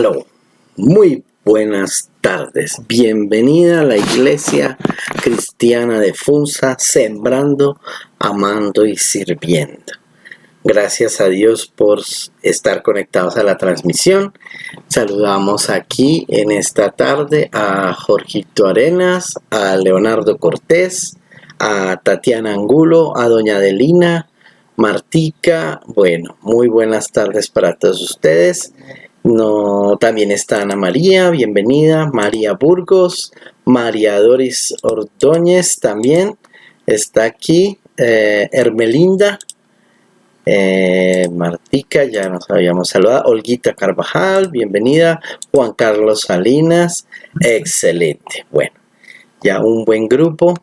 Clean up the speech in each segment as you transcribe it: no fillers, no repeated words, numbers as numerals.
Aló, muy buenas tardes. Bienvenida a la Iglesia Cristiana de Funza, sembrando, amando y sirviendo. Gracias a Dios por estar conectados a la transmisión. Saludamos aquí en esta tarde a Jorgito Arenas, a Leonardo Cortés, a Tatiana Angulo, a doña Adelina, Martica. Bueno, muy buenas tardes para todos ustedes. También está Ana María, bienvenida, María Burgos, María Doris Ordóñez también está aquí, Hermelinda, Martica, ya nos habíamos saludado, Olguita Carvajal, bienvenida, Juan Carlos Salinas, excelente. Bueno, ya un buen grupo,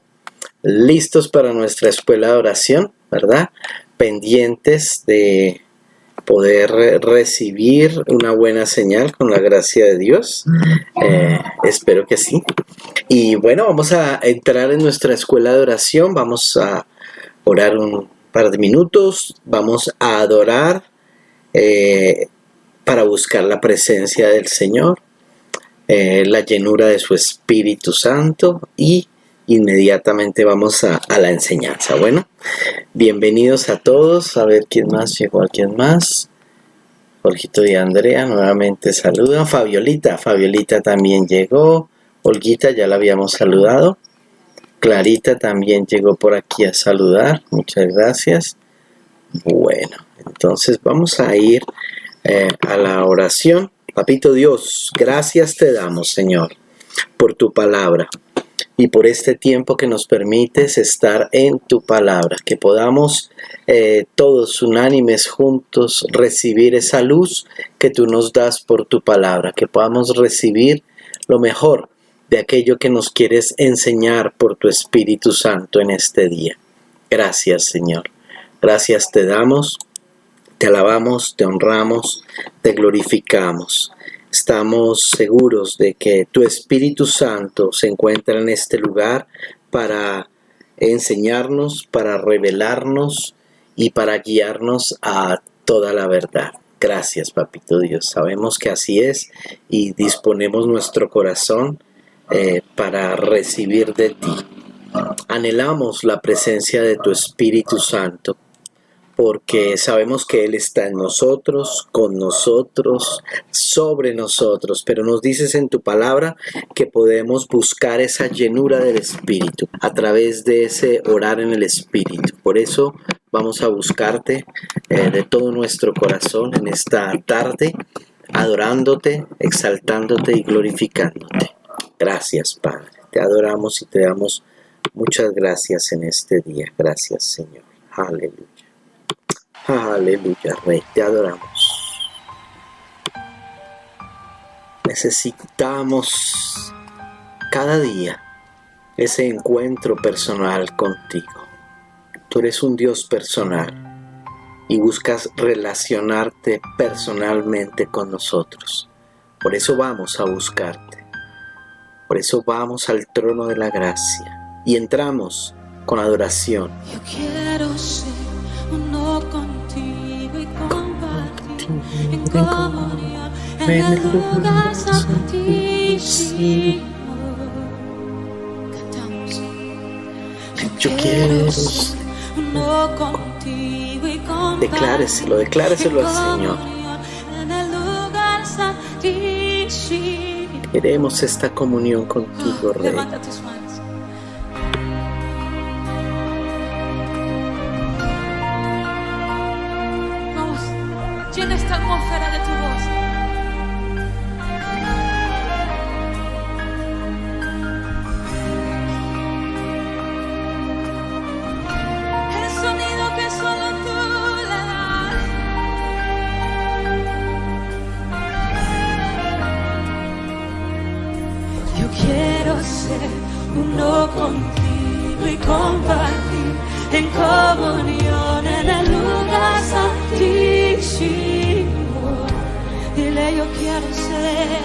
listos para nuestra escuela de oración, ¿verdad? Pendientes de poder recibir una buena señal con la gracia de Dios. Espero que sí. Y bueno, vamos a entrar en nuestra escuela de oración. Vamos a orar un par de minutos. Vamos a adorar para buscar la presencia del Señor, la llenura de su Espíritu Santo, y inmediatamente vamos a la enseñanza. Bueno, bienvenidos a todos. A ver quién más llegó, a quién más. Jorgito y Andrea nuevamente saludan. Fabiolita también llegó. Olguita ya la habíamos saludado. Clarita también llegó por aquí a saludar. Muchas gracias. Bueno, entonces vamos a ir a la oración. Papito Dios, gracias te damos, Señor, por tu palabra y por este tiempo que nos permites estar en tu palabra, que podamos todos unánimes juntos recibir esa luz que tú nos das por tu palabra, que podamos recibir lo mejor de aquello que nos quieres enseñar por tu Espíritu Santo en este día. Gracias, Señor. Gracias te damos, te alabamos, te honramos, te glorificamos. Estamos seguros de que tu Espíritu Santo se encuentra en este lugar para enseñarnos, para revelarnos y para guiarnos a toda la verdad. Gracias, Papito Dios. Sabemos que así es y disponemos nuestro corazón para recibir de ti. Anhelamos la presencia de tu Espíritu Santo, porque sabemos que Él está en nosotros, con nosotros, sobre nosotros, pero nos dices en tu palabra que podemos buscar esa llenura del Espíritu a través de ese orar en el Espíritu. Por eso vamos a buscarte de todo nuestro corazón en esta tarde, adorándote, exaltándote y glorificándote. Gracias, Padre. Te adoramos y te damos muchas gracias en este día. Gracias, Señor. Aleluya. Aleluya, Rey, te adoramos. Necesitamos cada día ese encuentro personal contigo. Tú eres un Dios personal y buscas relacionarte personalmente con nosotros. Por eso vamos a buscarte. Por eso vamos al trono de la gracia y entramos con adoración. Yo quiero ser uno contigo y compartir en comunión en el lugar santísimo. Cantamos. Yo quiero ser uno contigo y compartir. Decláreselo al Señor. En el lugar santísimo. Queremos esta comunión contigo, Rey. Levanta tus manos. Llena esta atmósfera de tu voz. El sonido que solo tú le das. Yo quiero ser uno contigo y compartir en comunión en el lugar santísimo. Dile, yo quiero ser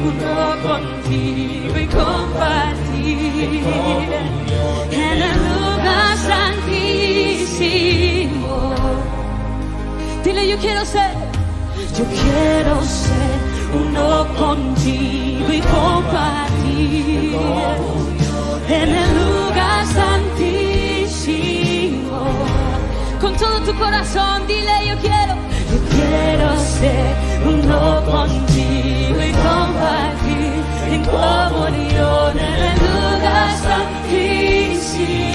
uno contigo y compartir en el lugar santísimo. Dile, yo quiero ser Yo quiero ser uno contigo y compartir en el lugar santísimo. Con todo tu corazón, dile: yo quiero ser uno contigo y compartir en comunión en el lugar santísimo.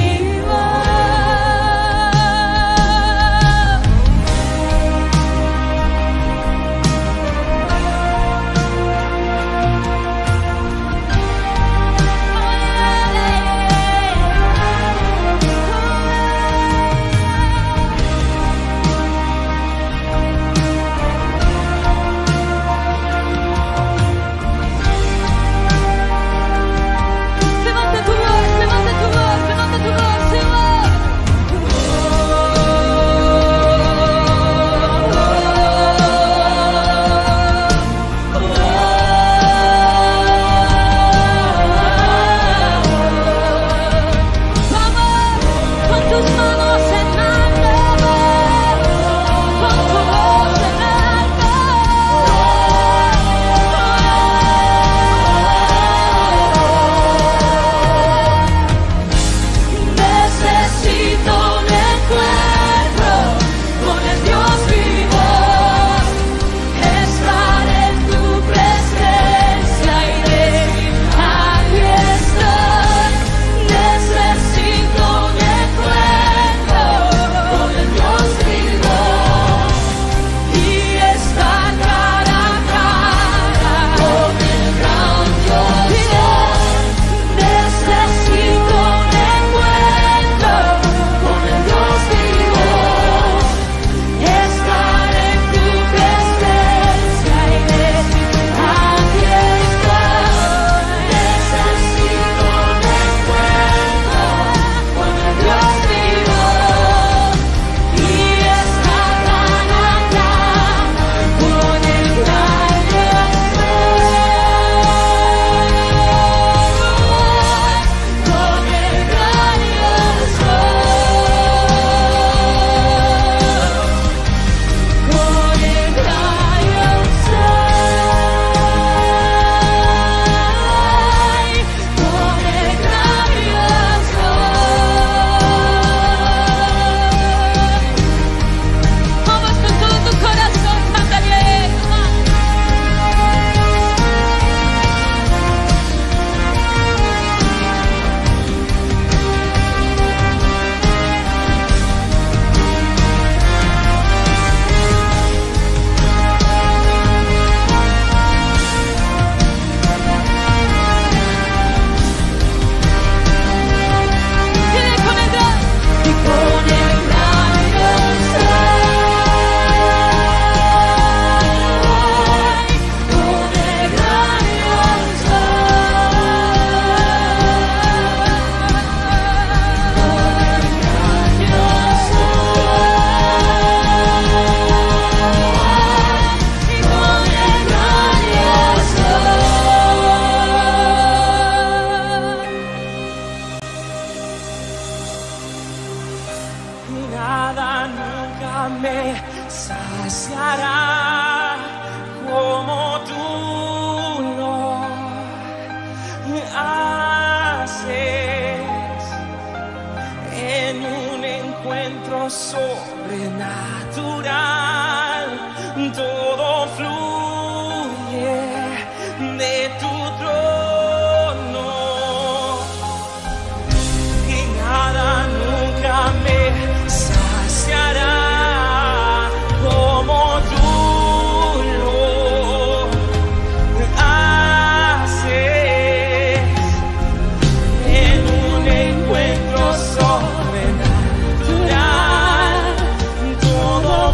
Todo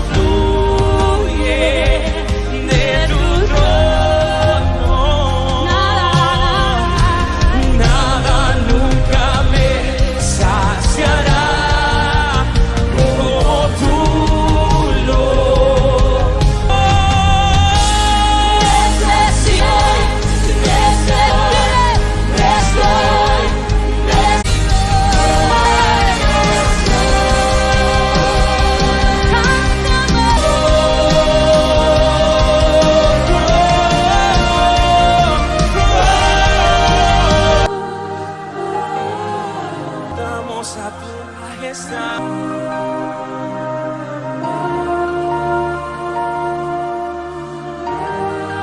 fluye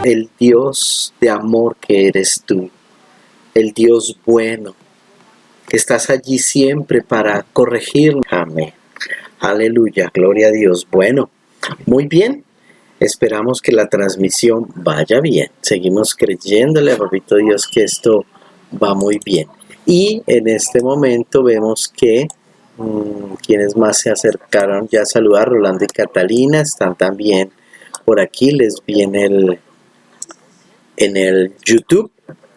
el Dios de amor que eres tú, el Dios bueno, que estás allí siempre para corregirnos. Amén. Aleluya, gloria a Dios. Bueno, muy bien. Esperamos que la transmisión vaya bien. Seguimos creyéndole a Papito Dios que esto va muy bien. Y en este momento vemos que quienes más se acercaron ya a saludar, Rolando y Catalina, están también por aquí. Les vi en el YouTube,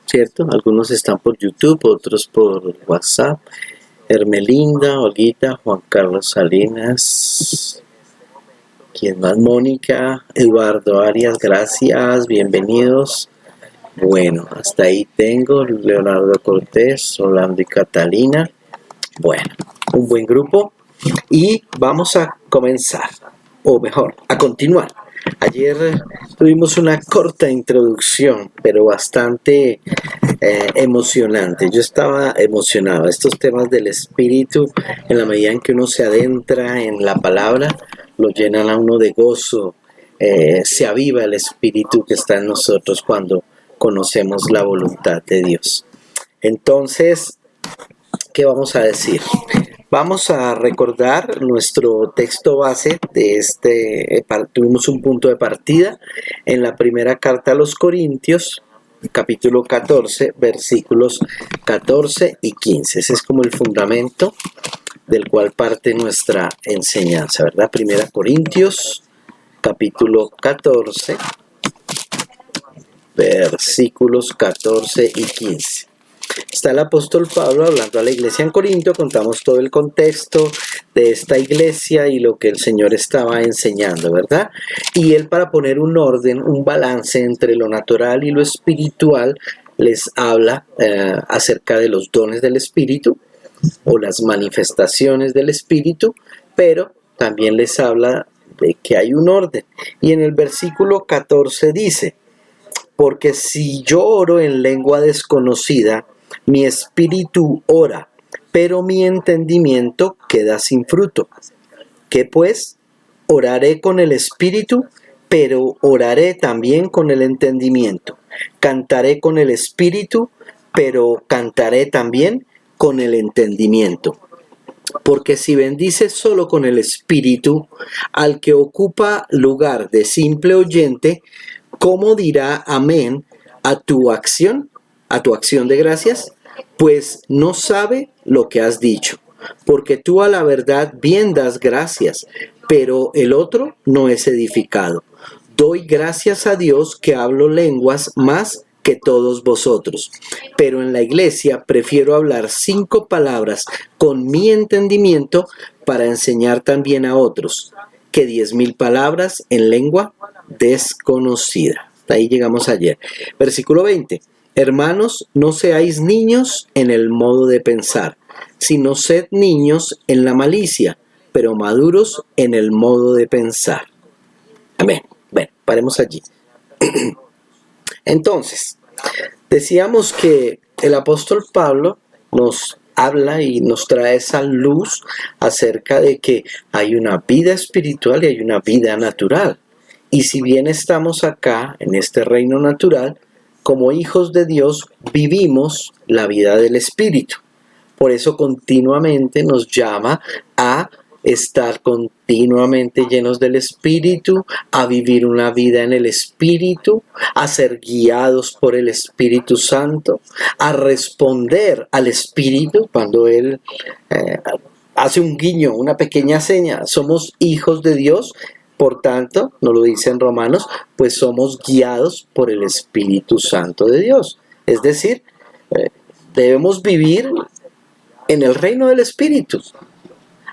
¿cierto? Algunos están por YouTube, otros por WhatsApp. Hermelinda, Olguita, Juan Carlos Salinas, ¿quién más? Mónica, Eduardo Arias, gracias, bienvenidos. Bueno, hasta ahí tengo Leonardo Cortés, Rolando y Catalina. Bueno, un buen grupo y vamos a comenzar, o mejor, a continuar. Ayer tuvimos una corta introducción, pero bastante emocionante. Yo estaba emocionado. Estos temas del espíritu, en la medida en que uno se adentra en la palabra, lo llenan a uno de gozo. Se aviva el espíritu que está en nosotros cuando conocemos la voluntad de Dios. Entonces, ¿qué vamos a decir? Vamos a recordar nuestro texto base de tuvimos un punto de partida en la primera carta a los Corintios, capítulo 14, versículos 14 y 15. Ese es como el fundamento del cual parte nuestra enseñanza, ¿verdad? Primera Corintios, capítulo 14, versículos 14 y 15. Está el apóstol Pablo hablando a la iglesia en Corinto. Contamos todo el contexto de esta iglesia y lo que el Señor estaba enseñando, ¿verdad? Y él, para poner un orden, un balance entre lo natural y lo espiritual, les habla acerca de los dones del Espíritu o las manifestaciones del Espíritu, pero también les habla de que hay un orden. Y en el versículo 14 dice: porque si yo oro en lengua desconocida, mi espíritu ora, pero mi entendimiento queda sin fruto. ¿Qué pues? Oraré con el espíritu, pero oraré también con el entendimiento. Cantaré con el espíritu, pero cantaré también con el entendimiento. Porque si bendices solo con el espíritu al que ocupa lugar de simple oyente, ¿cómo dirá amén a tu acción de gracias? Pues no sabe lo que has dicho, porque tú a la verdad bien das gracias, pero el otro no es edificado. Doy gracias a Dios que hablo lenguas más que todos vosotros, pero en la iglesia prefiero hablar 5 palabras con mi entendimiento para enseñar también a otros, que 10,000 palabras en lengua desconocida. Hasta ahí llegamos ayer. Versículo 20. Hermanos, no seáis niños en el modo de pensar, sino sed niños en la malicia, pero maduros en el modo de pensar. Amén. Bueno, paremos allí. Entonces, decíamos que el apóstol Pablo nos habla y nos trae esa luz acerca de que hay una vida espiritual y hay una vida natural. Y si bien estamos acá en este reino natural, como hijos de Dios vivimos la vida del Espíritu. Por eso continuamente nos llama a estar continuamente llenos del Espíritu, a vivir una vida en el Espíritu, a ser guiados por el Espíritu Santo, a responder al Espíritu cuando Él hace un guiño, una pequeña seña. Somos hijos de Dios. Por tanto, nos lo dice en Romanos, pues somos guiados por el Espíritu Santo de Dios. Es decir, debemos vivir en el reino del Espíritu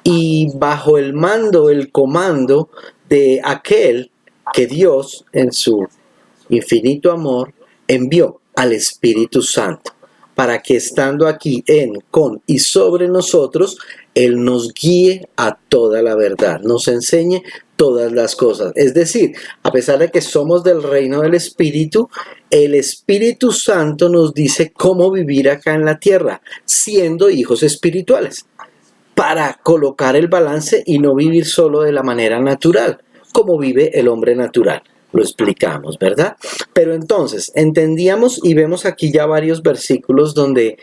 y bajo el mando, el comando de aquel que Dios, en su infinito amor, envió al Espíritu Santo, para que estando aquí en, con y sobre nosotros, Él nos guíe a toda la verdad, nos enseñe todas las cosas. Es decir, a pesar de que somos del reino del Espíritu, el Espíritu Santo nos dice cómo vivir acá en la tierra, siendo hijos espirituales, para colocar el balance y no vivir solo de la manera natural, como vive el hombre natural. lo explicamos, ¿verdad? Pero entonces, entendíamos y vemos aquí ya varios versículos donde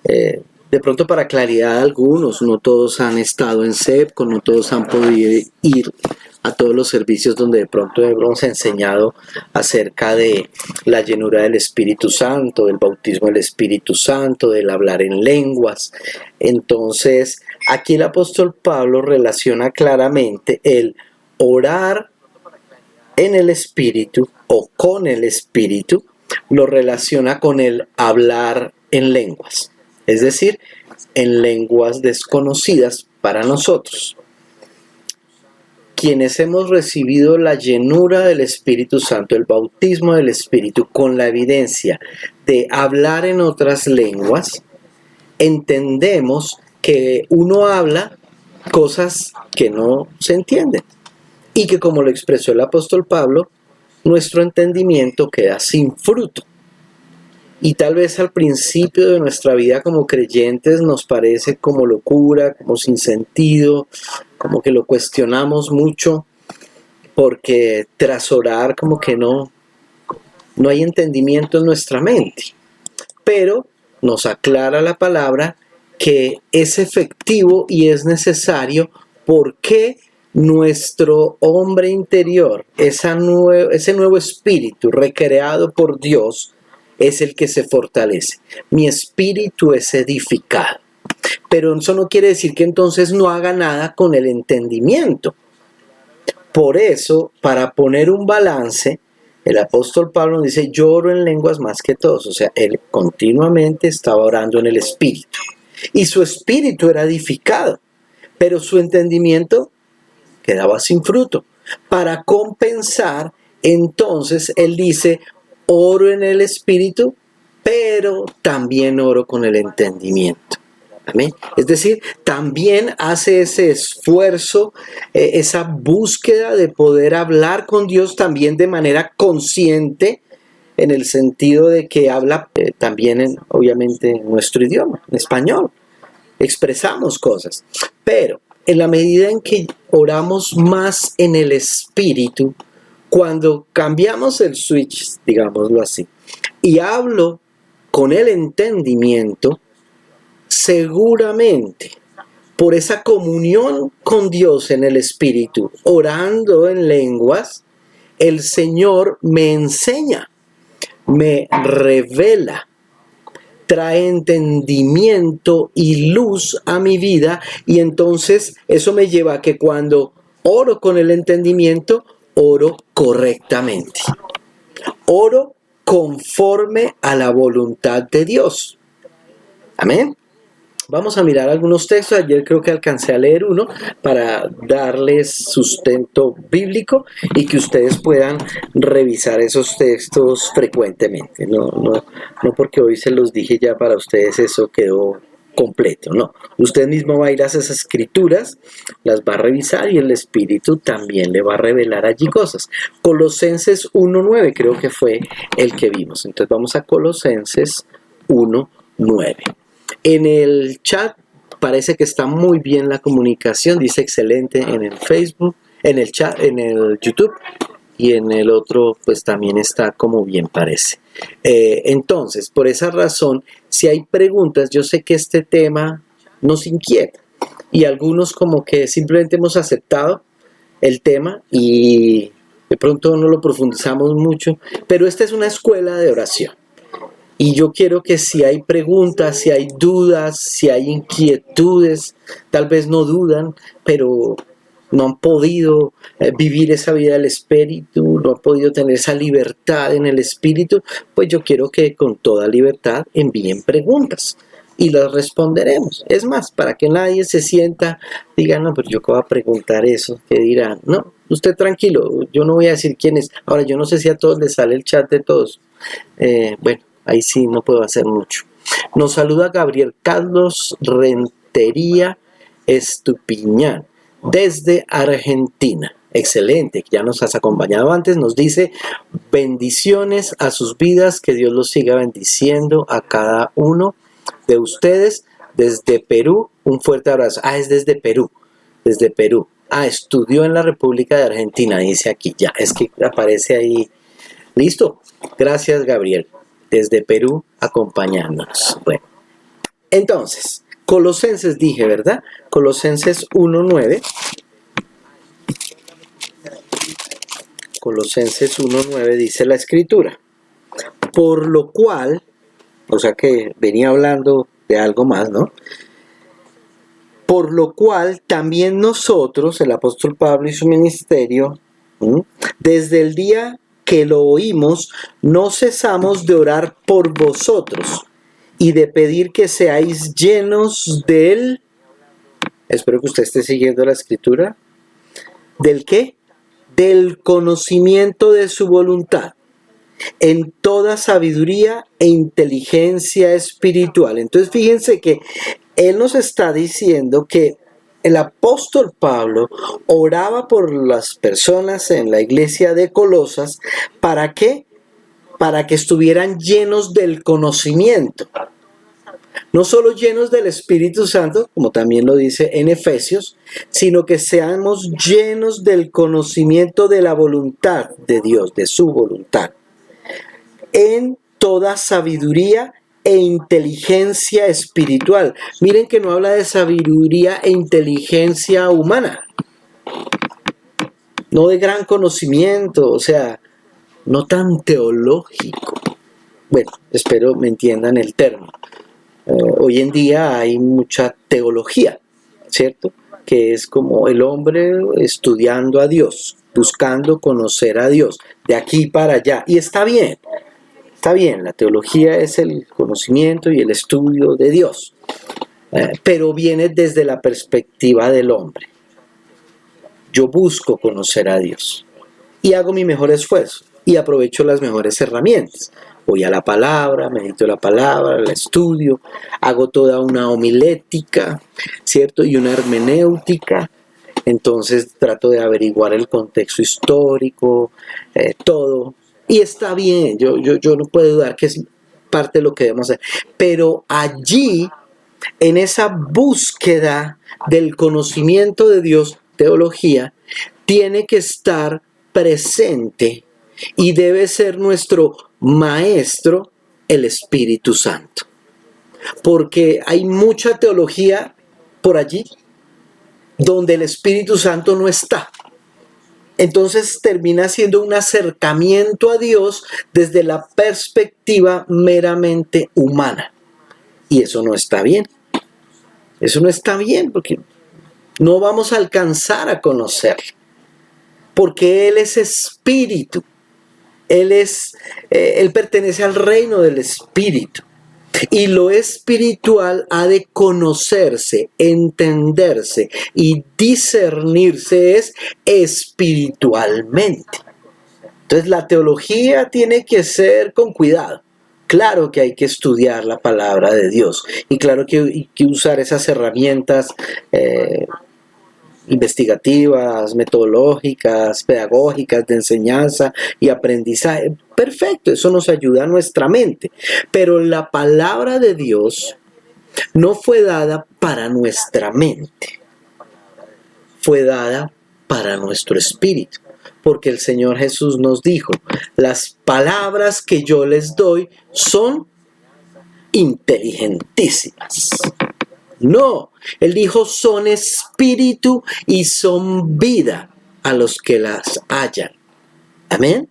de pronto para claridad algunos, no todos han estado en CEPCO, no todos han podido ir a todos los servicios donde de pronto hemos enseñado acerca de la llenura del Espíritu Santo, del bautismo del Espíritu Santo, del hablar en lenguas. Entonces, aquí el apóstol Pablo relaciona claramente el orar en el Espíritu o con el Espíritu, lo relaciona con el hablar en lenguas, es decir, en lenguas desconocidas para nosotros. Quienes hemos recibido la llenura del Espíritu Santo, el bautismo del Espíritu, con la evidencia de hablar en otras lenguas, entendemos que uno habla cosas que no se entienden y que, como lo expresó el apóstol Pablo, nuestro entendimiento queda sin fruto. Y tal vez al principio de nuestra vida como creyentes nos parece como locura, como sin sentido, como que lo cuestionamos mucho, porque tras orar como que no hay entendimiento en nuestra mente. Pero nos aclara la palabra que es efectivo y es necesario porque nuestro hombre interior, ese nuevo espíritu recreado por Dios, es el que se fortalece. Mi espíritu es edificado. Pero eso no quiere decir que entonces no haga nada con el entendimiento. Por eso, para poner un balance, el apóstol Pablo dice, yo oro en lenguas más que todos. O sea, él continuamente estaba orando en el espíritu. Y su espíritu era edificado, pero su entendimiento quedaba sin fruto. Para compensar, entonces él dice, oro en el espíritu, pero también oro con el entendimiento. Amén. Es decir, también hace ese esfuerzo, esa búsqueda de poder hablar con Dios también de manera consciente, en el sentido de que habla también obviamente en nuestro idioma, en español. Expresamos cosas, pero en la medida en que oramos más en el espíritu, cuando cambiamos el switch, digámoslo así, y hablo con el entendimiento, seguramente por esa comunión con Dios en el Espíritu, orando en lenguas, el Señor me enseña, me revela, trae entendimiento y luz a mi vida, y entonces eso me lleva a que cuando oro con el entendimiento, oro correctamente. Oro conforme a la voluntad de Dios. Amén. Vamos a mirar algunos textos. Ayer creo que alcancé a leer uno para darles sustento bíblico y que ustedes puedan revisar esos textos frecuentemente. No porque hoy se los dije ya para ustedes eso quedó completo, no. Usted mismo va a ir a esas escrituras, las va a revisar y el Espíritu también le va a revelar allí cosas. Colosenses 1:9 creo que fue el que vimos. Entonces vamos a Colosenses 1:9. En el chat parece que está muy bien la comunicación, dice excelente en el Facebook, en el chat, en el YouTube, y en el otro pues también está como bien parece. Entonces, por esa razón, si hay preguntas, yo sé que este tema nos inquieta y algunos como que simplemente hemos aceptado el tema y de pronto no lo profundizamos mucho, pero esta es una escuela de oración. Y yo quiero que si hay preguntas, si hay dudas, si hay inquietudes, tal vez no dudan, pero no han podido vivir esa vida del Espíritu, no han podido tener esa libertad en el Espíritu, pues yo quiero que con toda libertad envíen preguntas y las responderemos. Es más, para que nadie se sienta, diga, no, pero yo qué voy a preguntar eso, ¿qué dirán? No, usted tranquilo, yo no voy a decir quién es. Ahora, yo no sé si a todos les sale el chat de todos. Bueno, ahí sí no puedo hacer mucho. Nos saluda Gabriel Carlos Rentería Estupiñán desde Argentina. Excelente, ya nos has acompañado antes. Nos dice bendiciones a sus vidas, que Dios los siga bendiciendo a cada uno de ustedes desde Perú. Un fuerte abrazo. Es desde Perú, estudió en la República de Argentina, dice aquí. Ya, es que aparece ahí. Listo. Gracias, Gabriel. Desde Perú, acompañándonos. Bueno. Entonces, Colosenses dije, ¿verdad? Colosenses 1:9. Colosenses 1:9 dice la Escritura. Por lo cual, o sea que venía hablando de algo más, ¿no? Por lo cual también nosotros, el apóstol Pablo y su ministerio, desde el día que lo oímos, no cesamos de orar por vosotros y de pedir que seáis llenos del, espero que usted esté siguiendo la escritura, ¿del qué? Del conocimiento de su voluntad, en toda sabiduría e inteligencia espiritual. Entonces fíjense que él nos está diciendo que el apóstol Pablo oraba por las personas en la iglesia de Colosas. ¿Para qué? Para que estuvieran llenos del conocimiento. No solo llenos del Espíritu Santo, como también lo dice en Efesios, sino que seamos llenos del conocimiento de la voluntad de Dios, de su voluntad. En toda sabiduría e inteligencia espiritual. Miren que no habla de sabiduría e inteligencia humana, no de gran conocimiento, o sea, no tan teológico. Bueno, espero me entiendan el término. Hoy en día hay mucha teología, ¿cierto? Que es como el hombre estudiando a Dios, buscando conocer a Dios, de aquí para allá, y está bien. Está bien, la teología es el conocimiento y el estudio de Dios, pero viene desde la perspectiva del hombre. Yo busco conocer a Dios y hago mi mejor esfuerzo y aprovecho las mejores herramientas. Voy a la palabra, medito la palabra, la estudio, hago toda una homilética, ¿cierto? Y una hermenéutica. Entonces trato de averiguar el contexto histórico, todo. Y está bien, yo no puedo dudar que es parte de lo que debemos hacer. Pero allí, en esa búsqueda del conocimiento de Dios, teología, tiene que estar presente y debe ser nuestro maestro el Espíritu Santo. Porque hay mucha teología por allí donde el Espíritu Santo no está. Entonces termina siendo un acercamiento a Dios desde la perspectiva meramente humana. Y eso no está bien. Eso no está bien porque no vamos a alcanzar a conocerlo. Porque Él es espíritu. Él pertenece al reino del espíritu. Y lo espiritual ha de conocerse, entenderse y discernirse es espiritualmente. Entonces la teología tiene que ser con cuidado. Claro que hay que estudiar la palabra de Dios y claro que hay que usar esas herramientas investigativas, metodológicas, pedagógicas, de enseñanza y aprendizaje. Perfecto, eso nos ayuda a nuestra mente. Pero la palabra de Dios no fue dada para nuestra mente. Fue dada para nuestro espíritu. Porque el Señor Jesús nos dijo, las palabras que yo les doy son inteligentísimas. No, Él dijo, son espíritu y son vida a los que las hallan. Amén.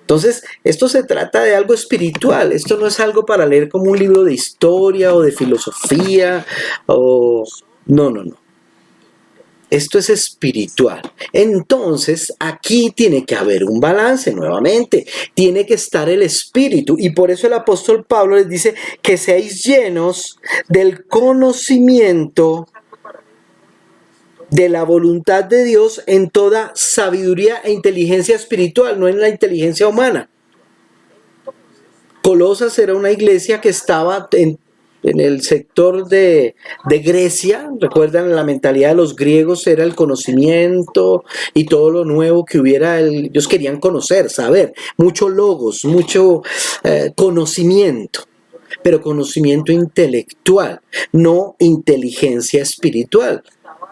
Entonces, esto se trata de algo espiritual. Esto no es algo para leer como un libro de historia o de filosofía. No. Esto es espiritual. Entonces, aquí tiene que haber un balance nuevamente. Tiene que estar el espíritu. Y por eso el apóstol Pablo les dice que seáis llenos del conocimiento de la voluntad de Dios en toda sabiduría e inteligencia espiritual, no en la inteligencia humana. Colosas era una iglesia que estaba en el sector de Grecia. Recuerdan, la mentalidad de los griegos era el conocimiento y todo lo nuevo que hubiera. Ellos querían conocer, saber, mucho logos, mucho conocimiento, pero conocimiento intelectual, no inteligencia espiritual.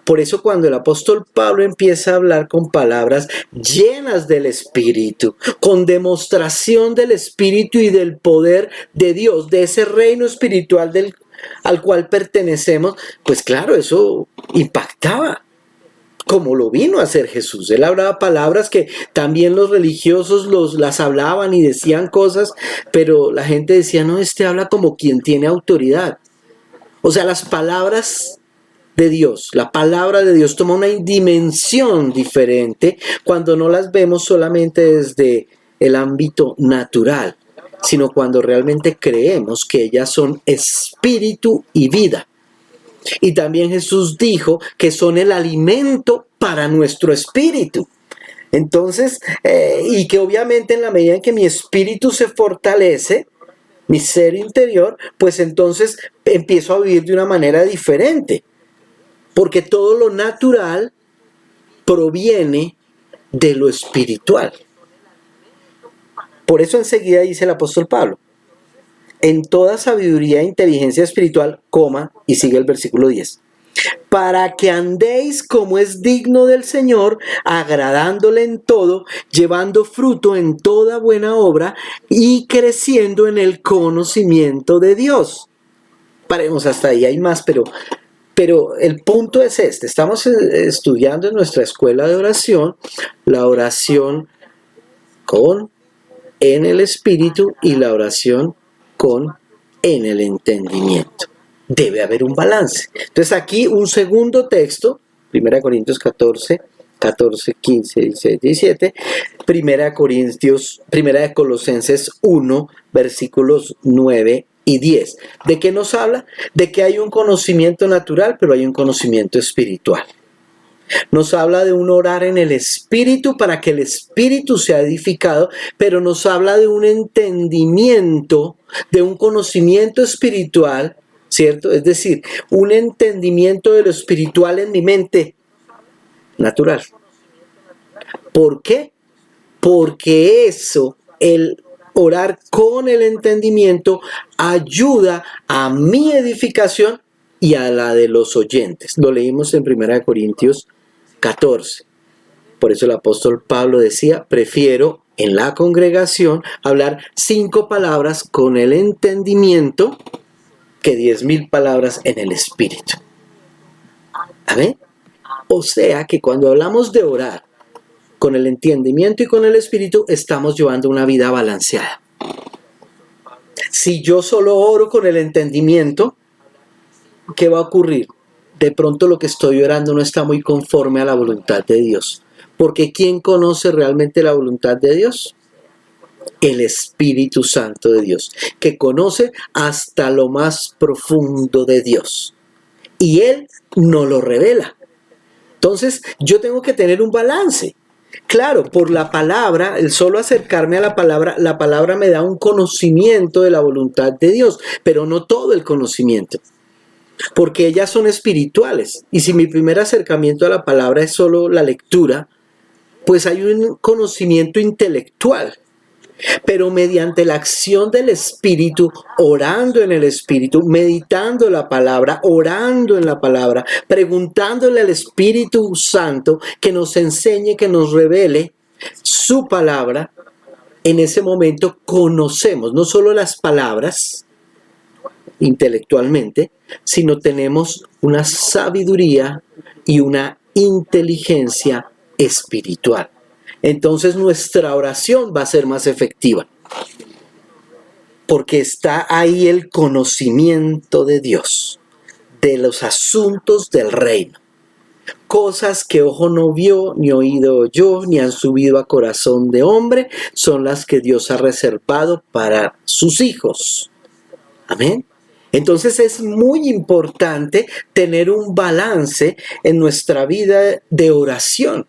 Por eso cuando el apóstol Pablo empieza a hablar con palabras llenas del Espíritu, con demostración del Espíritu y del poder de Dios, de ese reino espiritual al cual pertenecemos, pues claro, eso impactaba, como lo vino a hacer Jesús. Él hablaba palabras que también los religiosos las hablaban y decían cosas, pero la gente decía, no, este habla como quien tiene autoridad. O sea, las palabras de Dios, la palabra de Dios toma una dimensión diferente cuando no las vemos solamente desde el ámbito natural, sino cuando realmente creemos que ellas son espíritu y vida. Y también Jesús dijo que son el alimento para nuestro espíritu. Entonces, y que obviamente en la medida en que mi espíritu se fortalece, mi ser interior, pues entonces empiezo a vivir de una manera diferente. Porque todo lo natural proviene de lo espiritual. Por eso enseguida dice el apóstol Pablo, en toda sabiduría e inteligencia espiritual, y sigue el versículo 10, para que andéis como es digno del Señor, agradándole en todo, llevando fruto en toda buena obra y creciendo en el conocimiento de Dios. Paremos hasta ahí, hay más, pero el punto es este. Estamos estudiando en nuestra escuela de oración, la oración en el espíritu y la oración en el entendimiento. Debe haber un balance. Entonces aquí un segundo texto, 1 Corintios 14, 15, 16, 17, 1 de Colosenses 1, versículos 9 y 10. ¿De qué nos habla? De que hay un conocimiento natural, pero hay un conocimiento espiritual. Nos habla de un orar en el espíritu para que el espíritu sea edificado, pero nos habla de un entendimiento, de un conocimiento espiritual, ¿cierto? Es decir, un entendimiento de lo espiritual en mi mente natural. ¿Por qué? Porque eso, el orar con el entendimiento, ayuda a mi edificación y a la de los oyentes. Lo leímos en 1 Corintios 14. Por eso el apóstol Pablo decía, prefiero en la congregación hablar 5 palabras con el entendimiento que 10,000 palabras en el espíritu. ¿Amén? O sea que cuando hablamos de orar con el entendimiento y con el espíritu, estamos llevando una vida balanceada. Si yo solo oro con el entendimiento, ¿qué va a ocurrir? De pronto lo que estoy orando no está muy conforme a la voluntad de Dios. Porque ¿quién conoce realmente la voluntad de Dios? El Espíritu Santo de Dios, que conoce hasta lo más profundo de Dios. Y Él no lo revela. Entonces yo tengo que tener un balance. Claro, por la palabra, el solo acercarme a la palabra me da un conocimiento de la voluntad de Dios, pero no todo el conocimiento. Porque ellas son espirituales. Y si mi primer acercamiento a la palabra es solo la lectura, pues hay un conocimiento intelectual. Pero mediante la acción del Espíritu, orando en el Espíritu, meditando la palabra, orando en la palabra, preguntándole al Espíritu Santo que nos enseñe, que nos revele su palabra, en ese momento conocemos no solo las palabras intelectualmente, sino tenemos una sabiduría y una inteligencia espiritual. Entonces nuestra oración va a ser más efectiva, porque está ahí el conocimiento de Dios, de los asuntos del reino. Cosas que ojo no vio, ni oído oyó, ni han subido a corazón de hombre, son las que Dios ha reservado para sus hijos. Amén. Entonces es muy importante tener un balance en nuestra vida de oración.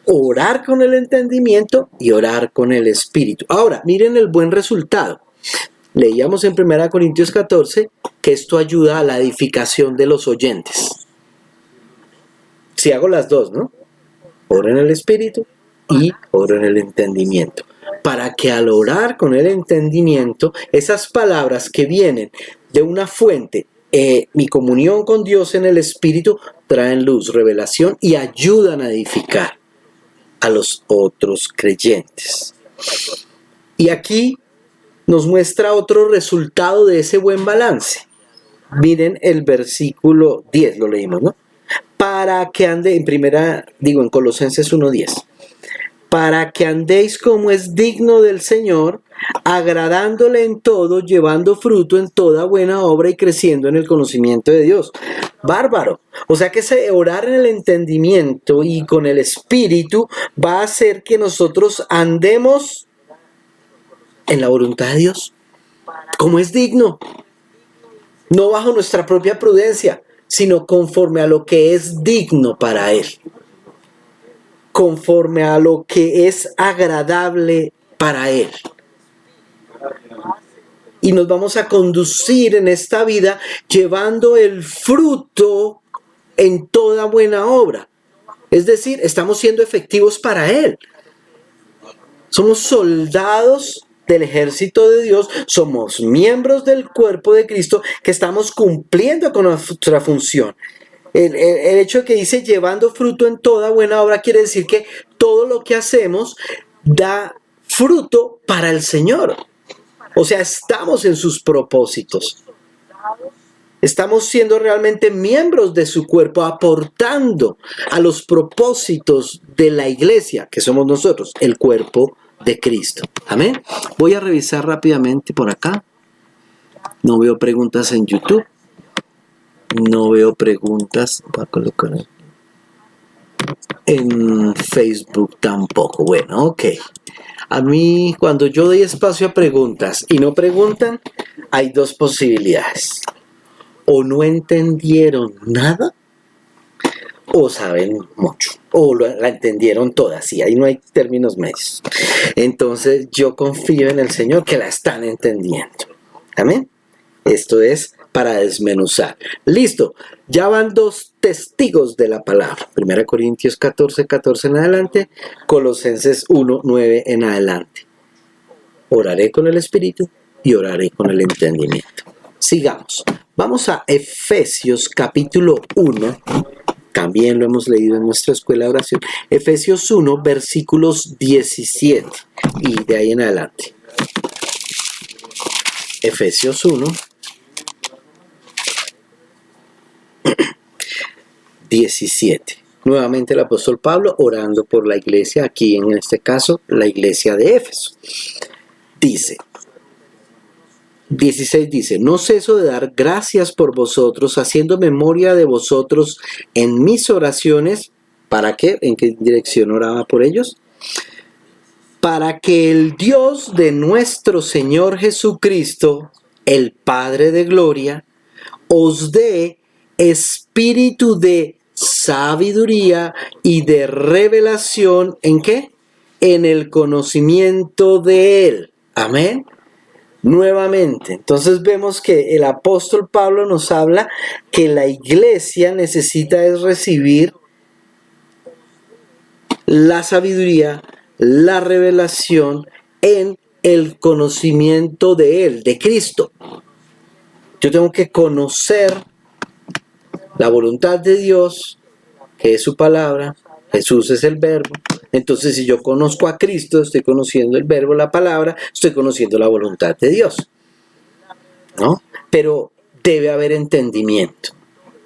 Orar con el entendimiento y orar con el espíritu. Ahora, miren el buen resultado. Leíamos en 1 Corintios 14 que esto ayuda a la edificación de los oyentes. Si hago las dos, ¿no? Oro en el espíritu y oro en el entendimiento. Para que al orar con el entendimiento, esas palabras que vienen de una fuente mi comunión con Dios en el Espíritu traen luz, revelación y ayudan a edificar a los otros creyentes. Y aquí nos muestra otro resultado de ese buen balance. Miren el versículo 10, lo leímos, ¿no? Para que ande, en Colosenses 1:10. Para que andéis como es digno del Señor, agradándole en todo, llevando fruto en toda buena obra y creciendo en el conocimiento de Dios. Bárbaro. O sea que ese orar en el entendimiento y con el Espíritu va a hacer que nosotros andemos en la voluntad de Dios, como es digno. No bajo nuestra propia prudencia, sino conforme a lo que es digno para Él. Conforme a lo que es agradable para Él. Y nos vamos a conducir en esta vida llevando el fruto en toda buena obra. Es decir, estamos siendo efectivos para Él. Somos soldados del ejército de Dios, somos miembros del cuerpo de Cristo que estamos cumpliendo con nuestra función. El hecho de que dice llevando fruto en toda buena obra quiere decir que todo lo que hacemos da fruto para el Señor. O sea, estamos en sus propósitos. Estamos siendo realmente miembros de su cuerpo, aportando a los propósitos de la iglesia, que somos nosotros, el cuerpo de Cristo. Amén. Voy a revisar rápidamente por acá. No veo preguntas en YouTube. No veo preguntas. Voy a colocar en Facebook tampoco. Bueno, ok. A mí, cuando yo doy espacio a preguntas y no preguntan, hay dos posibilidades. O no entendieron nada, o saben mucho, o la entendieron todas, y ahí no hay términos medios. Entonces, yo confío en el Señor que la están entendiendo. Amén. Esto es para desmenuzar. Listo, ya van dos testigos de la palabra. 1 Corintios 14:14 en adelante, Colosenses 1:9 en adelante. Oraré con el Espíritu y oraré con el entendimiento. Sigamos. Vamos a Efesios capítulo 1. También lo hemos leído en nuestra escuela de oración. Efesios 1, versículos 17 y de ahí en adelante. Efesios 1. 17. Nuevamente el apóstol Pablo orando por la iglesia, aquí en este caso la iglesia de Éfeso. Dice, 16 dice, no ceso de dar gracias por vosotros, haciendo memoria de vosotros en mis oraciones. ¿Para qué? ¿En qué dirección oraba por ellos? Para que el Dios de nuestro Señor Jesucristo, el Padre de gloria, os dé espíritu de sabiduría y de revelación, ¿en qué? En el conocimiento de Él. Amén. Nuevamente, entonces vemos que el apóstol Pablo nos habla que la iglesia necesita es recibir la sabiduría, la revelación en el conocimiento de Él, de Cristo. Yo tengo que conocer la voluntad de Dios, que es su palabra. Jesús es el verbo. Entonces, si yo conozco a Cristo, estoy conociendo el verbo, la palabra, estoy conociendo la voluntad de Dios, ¿no? Pero debe haber entendimiento.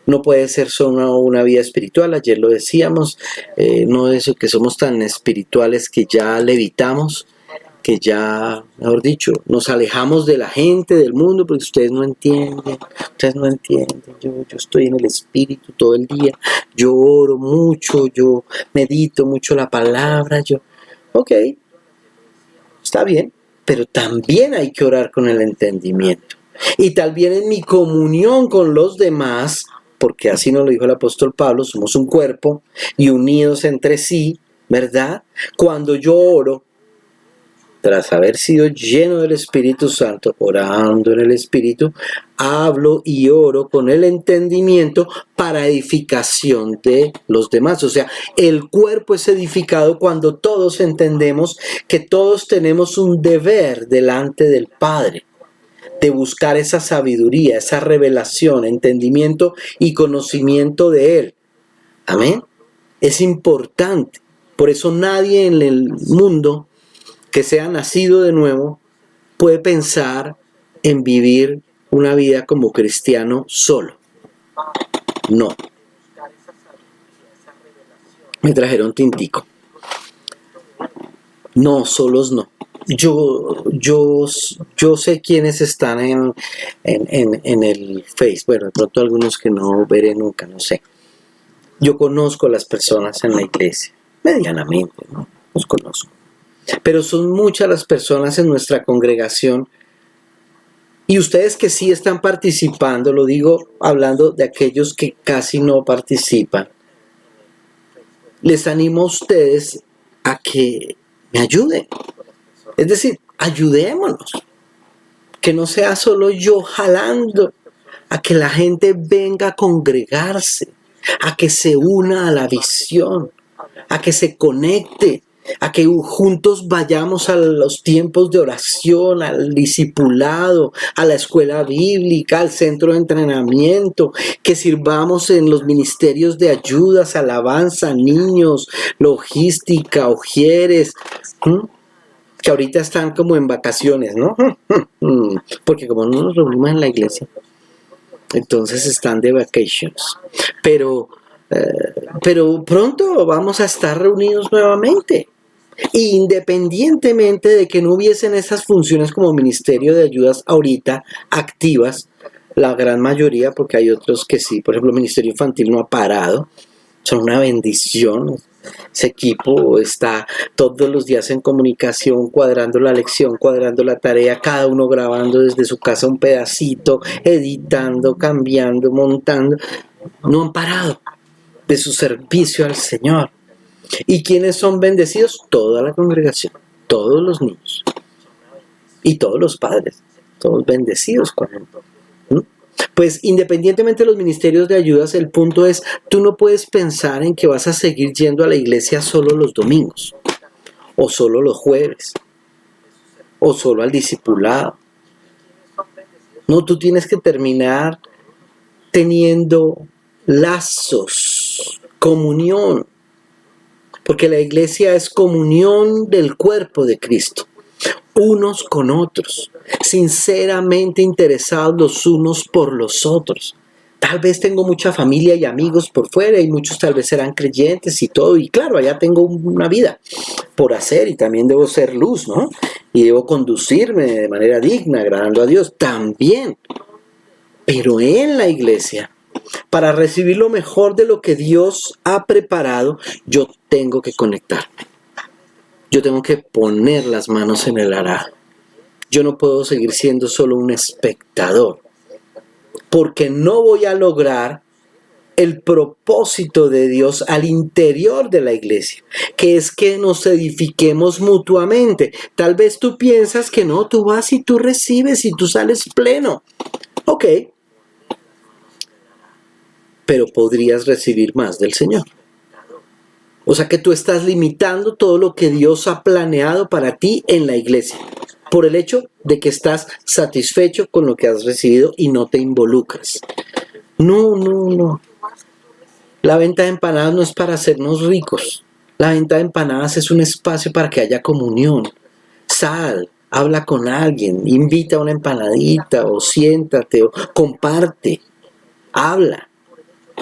No puede ser solo una vida espiritual. Ayer lo decíamos, no es eso que somos tan espirituales que ya levitamos, que ya, mejor dicho, nos alejamos de la gente, del mundo, porque ustedes no entienden, yo estoy en el Espíritu todo el día, yo oro mucho, yo medito mucho la palabra, ok, está bien, pero también hay que orar con el entendimiento, y también en mi comunión con los demás, porque así nos lo dijo el apóstol Pablo, somos un cuerpo, y unidos entre sí, ¿verdad? Cuando yo oro, tras haber sido lleno del Espíritu Santo, orando en el Espíritu, hablo y oro con el entendimiento para edificación de los demás. O sea, el cuerpo es edificado cuando todos entendemos que todos tenemos un deber delante del Padre, de buscar esa sabiduría, esa revelación, entendimiento y conocimiento de Él. Amén. Es importante. Por eso nadie en el mundo que sea nacido de nuevo puede pensar en vivir una vida como cristiano solo. No. Me trajeron tintico. No, solos no. Yo sé quiénes están en el Face. Bueno, de pronto algunos que no veré nunca, no sé. Yo conozco a las personas en la iglesia, medianamente, ¿no? Los conozco. Pero son muchas las personas en nuestra congregación. Y ustedes que sí están participando, lo digo hablando de aquellos que casi no participan, les animo a ustedes a que me ayuden. Es decir, ayudémonos. Que no sea solo yo jalando a que la gente venga a congregarse, a que se una a la visión, a que se conecte, a que juntos vayamos a los tiempos de oración, al discipulado, a la escuela bíblica, al centro de entrenamiento, que sirvamos en los ministerios de ayudas, alabanza, niños, logística, ujieres, que ahorita están como en vacaciones, ¿no? Porque como no nos reunimos en la iglesia, entonces están de vacations. Pero pronto vamos a estar reunidos nuevamente. Independientemente de que no hubiesen esas funciones como ministerio de ayudas ahorita activas, la gran mayoría, porque hay otros que sí, por ejemplo, el ministerio infantil no ha parado, son una bendición. Ese equipo está todos los días en comunicación, cuadrando la lección, cuadrando la tarea, cada uno grabando desde su casa un pedacito, editando, cambiando, montando. No han parado de su servicio al Señor. ¿Y quiénes son bendecidos? Toda la congregación, todos los niños y todos los padres, todos bendecidos con Él. Pues independientemente de los ministerios de ayudas, el punto es, tú no puedes pensar en que vas a seguir yendo a la iglesia solo los domingos, o solo los jueves, o solo al discipulado. No, tú tienes que terminar teniendo lazos, comunión, porque la iglesia es comunión del cuerpo de Cristo, unos con otros, sinceramente interesados los unos por los otros. Tal vez tengo mucha familia y amigos por fuera y muchos tal vez serán creyentes y todo, y claro, allá tengo una vida por hacer y también debo ser luz, ¿no? Y debo conducirme de manera digna, agradando a Dios también. Pero en la iglesia, para recibir lo mejor de lo que Dios ha preparado, yo tengo que conectarme. Yo tengo que poner las manos en el arado. Yo no puedo seguir siendo solo un espectador, porque no voy a lograr el propósito de Dios al interior de la iglesia, que es que nos edifiquemos mutuamente. Tal vez tú piensas que no, tú vas y tú recibes y tú sales pleno. Ok, pero podrías recibir más del Señor. O sea que tú estás limitando todo lo que Dios ha planeado para ti en la iglesia, por el hecho de que estás satisfecho con lo que has recibido y no te involucras. No. La venta de empanadas no es para hacernos ricos. La venta de empanadas es un espacio para que haya comunión. Sal, habla con alguien, invita a una empanadita o siéntate o comparte, habla.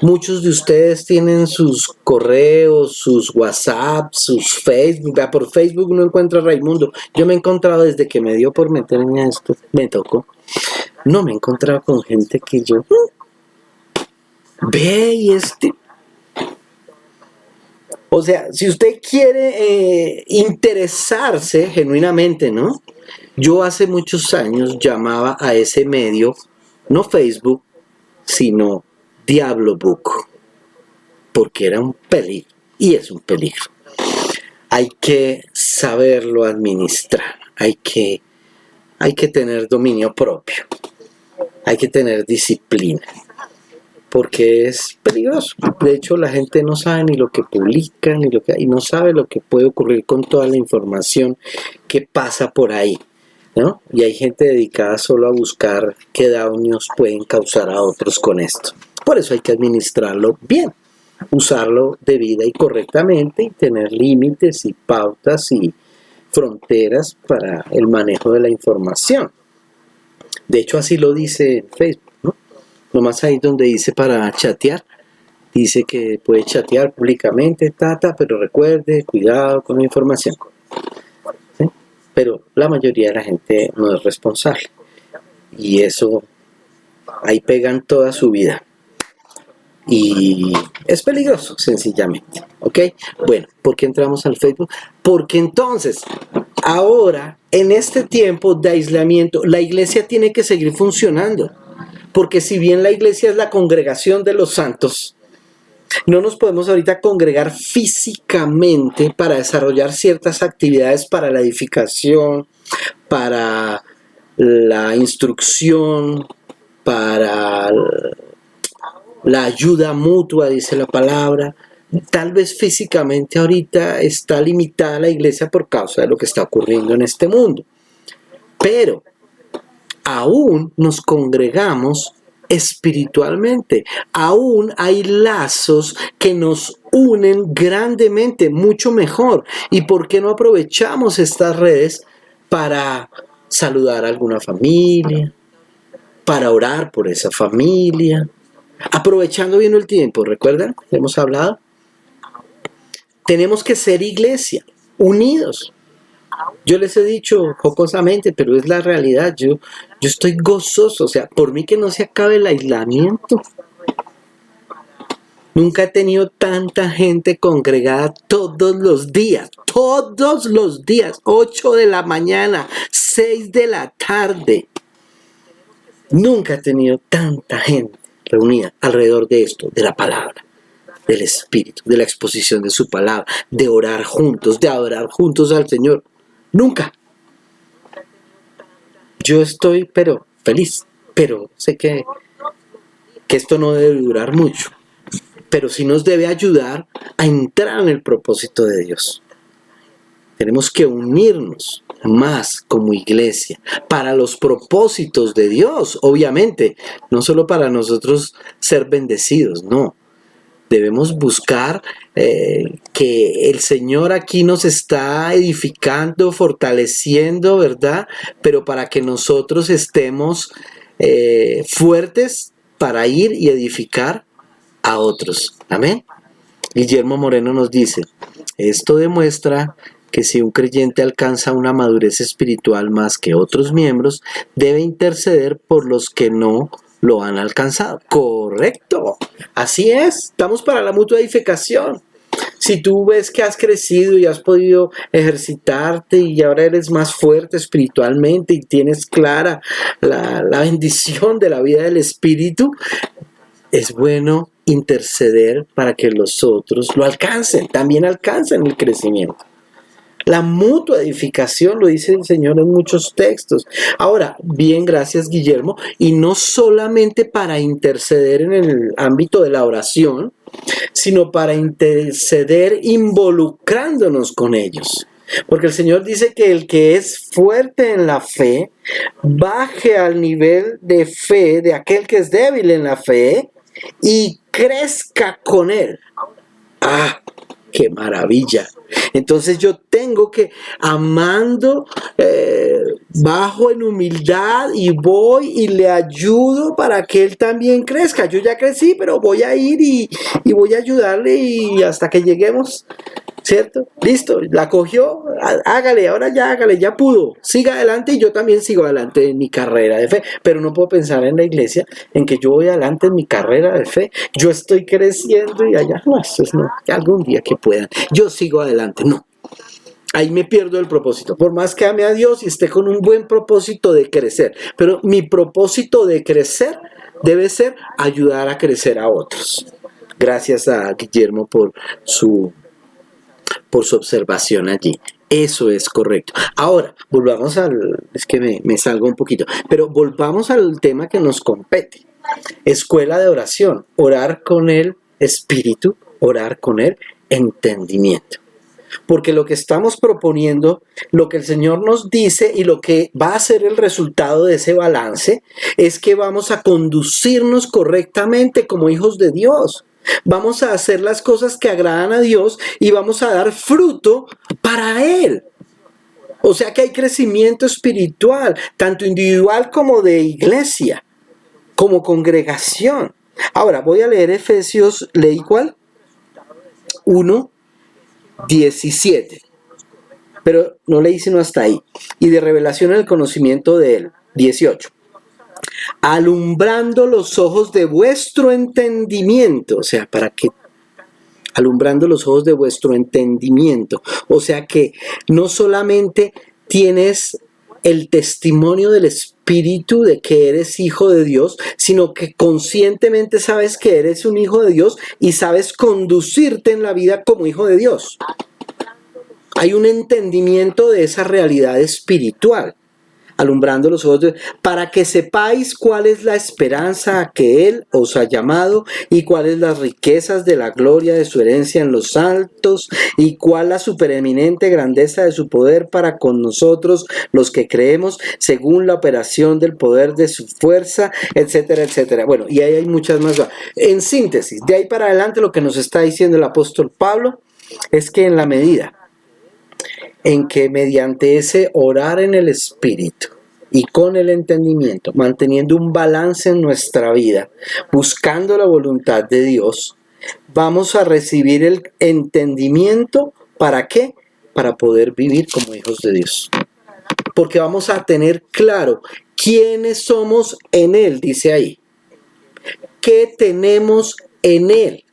Muchos de ustedes tienen sus correos, sus WhatsApp, sus Facebook. Por Facebook uno encuentra a Raimundo. Yo me he encontrado desde que me dio por meterme a esto, me tocó. No me he encontrado con gente que yo... Ve y O sea, si usted quiere interesarse genuinamente, ¿no? Yo hace muchos años llamaba a ese medio, no Facebook, sino Diablo Book, porque era un peligro, y es un peligro. Hay que saberlo administrar, hay que tener dominio propio, hay que tener disciplina, porque es peligroso. De hecho, la gente no sabe ni lo que publica, y no sabe lo que puede ocurrir con toda la información que pasa por ahí. ¿no? Y hay gente dedicada solo a buscar qué daños pueden causar a otros con esto. Por eso hay que administrarlo bien, usarlo debida y correctamente y tener límites y pautas y fronteras para el manejo de la información. De hecho, así lo dice Facebook, ¿no? Nomás ahí donde dice para chatear, dice que puede chatear públicamente, pero recuerde, cuidado con la información. ¿Sí? Pero la mayoría de la gente no es responsable. Y eso, ahí pegan toda su vida. Y es peligroso, sencillamente. ¿Ok? Bueno, ¿por qué entramos al Facebook? Porque entonces, ahora, en este tiempo de aislamiento, la iglesia tiene que seguir funcionando. Porque si bien la iglesia es la congregación de los santos, no nos podemos ahorita congregar físicamente para desarrollar ciertas actividades para la edificación, para la instrucción, para la ayuda mutua, dice la palabra. Tal vez físicamente ahorita está limitada la iglesia por causa de lo que está ocurriendo en este mundo. Pero aún nos congregamos espiritualmente, aún hay lazos que nos unen grandemente, mucho mejor. ¿Y por qué no aprovechamos estas redes para saludar a alguna familia, para orar por esa familia, aprovechando bien el tiempo? ¿Recuerdan? Hemos hablado. Tenemos que ser iglesia, unidos. Yo les he dicho jocosamente, pero es la realidad. Yo estoy gozoso, o sea, por mí que no se acabe el aislamiento. Nunca he tenido tanta gente congregada todos los días, 8 de la mañana, 6 de la tarde. Nunca he tenido tanta gente reunida alrededor de esto, de la palabra, del Espíritu, de la exposición de su palabra, de orar juntos, de adorar juntos al Señor. Nunca. Yo estoy, pero feliz, pero sé que esto no debe durar mucho, pero sí nos debe ayudar a entrar en el propósito de Dios. Tenemos que unirnos más como iglesia para los propósitos de Dios, obviamente, no solo para nosotros ser bendecidos, no. Debemos buscar que el Señor aquí nos está edificando, fortaleciendo, ¿verdad? Pero para que nosotros estemos fuertes para ir y edificar a otros. Amén. Guillermo Moreno nos dice, esto demuestra que si un creyente alcanza una madurez espiritual más que otros miembros, debe interceder por los que no lo han alcanzado. Correcto, así es, estamos para la mutua edificación. Si tú ves que has crecido y has podido ejercitarte y ahora eres más fuerte espiritualmente y tienes clara la bendición de la vida del Espíritu, es bueno interceder para que los otros lo alcancen, también alcancen el crecimiento. La mutua edificación lo dice el Señor en muchos textos. Ahora, bien, gracias Guillermo, y no solamente para interceder en el ámbito de la oración, sino para interceder involucrándonos con ellos. Porque el Señor dice que el que es fuerte en la fe, baje al nivel de fe de aquel que es débil en la fe y crezca con él. ¡Ah! ¡Qué maravilla! Entonces yo tengo que, amando, bajo en humildad y voy y le ayudo para que él también crezca. Yo ya crecí, pero voy a ir y voy a ayudarle y hasta que lleguemos, ¿cierto? Listo, la cogió, hágale, ahora ya hágale, ya pudo. Siga adelante y yo también sigo adelante en mi carrera de fe. Pero no puedo pensar en la iglesia en que yo voy adelante en mi carrera de fe. Yo estoy creciendo y allá, no, eso no, algún día que puedan. Yo sigo adelante, no. Ahí me pierdo el propósito. Por más que ame a Dios y esté con un buen propósito de crecer. Pero mi propósito de crecer debe ser ayudar a crecer a otros. Gracias a Guillermo por su observación allí. Eso es correcto. Ahora, volvamos es que me salgo un poquito, pero volvamos al tema que nos compete. Escuela de oración, orar con el Espíritu, orar con el entendimiento. porque lo que estamos proponiendo, lo que el Señor nos dice y lo que va a ser el resultado de ese balance es que vamos a conducirnos correctamente como hijos de Dios. Vamos a hacer las cosas que agradan a Dios y vamos a dar fruto para Él. O sea que hay crecimiento espiritual, tanto individual como de iglesia, como congregación. Ahora voy a leer Efesios, ¿leí cuál? 1:17. Pero no leí sino hasta ahí. Y de revelación en el conocimiento de Él, 18. Alumbrando los ojos de vuestro entendimiento. O sea, ¿para qué? Alumbrando los ojos de vuestro entendimiento. O sea que no solamente tienes el testimonio del Espíritu de que eres hijo de Dios, sino que conscientemente sabes que eres un hijo de Dios y sabes conducirte en la vida como hijo de Dios. Hay un entendimiento de esa realidad espiritual. Alumbrando los ojos para que sepáis cuál es la esperanza a que Él os ha llamado y cuáles las riquezas de la gloria de su herencia en los altos y cuál la supereminente grandeza de su poder para con nosotros los que creemos según la operación del poder de su fuerza, etcétera, etcétera. Bueno, y ahí hay muchas más. En síntesis, de ahí para adelante lo que nos está diciendo el apóstol Pablo es que en la medida en que mediante ese orar en el Espíritu y con el entendimiento, manteniendo un balance en nuestra vida, buscando la voluntad de Dios, vamos a recibir el entendimiento. ¿Para qué? Para poder vivir como hijos de Dios. Porque vamos a tener claro quiénes somos en Él, dice ahí. ¿Qué tenemos en Él?